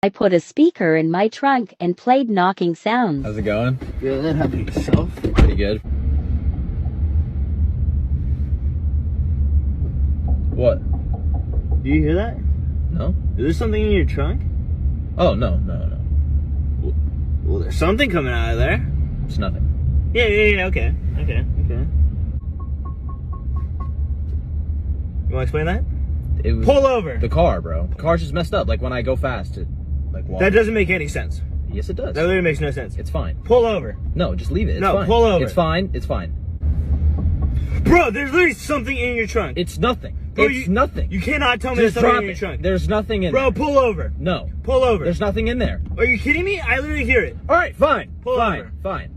I put a speaker in my trunk and played knocking sounds. How's it going? Good. How about yourself? Pretty good. What? Do you hear that? No? Is there something in your trunk? Oh, no. Well, there's something coming out of there. It's nothing. Yeah, okay. You want to explain that? It was Pull over. the car, bro. The car's just messed up. Like when I go fast, it like walks. That doesn't make any sense. Yes, it does. That literally makes no sense. It's fine. Pull over. No, just leave it. It's No, fine. pull over. It's fine. It's fine. Bro, there's literally something in your trunk. It's nothing. Bro, It's nothing. You cannot tell me there's Just something drop in your it. trunk. There's nothing in Bro, there. pull over. No. Pull over. There's nothing in there. Are you kidding me? I literally hear it. All right, fine. Pull fine. over. Fine.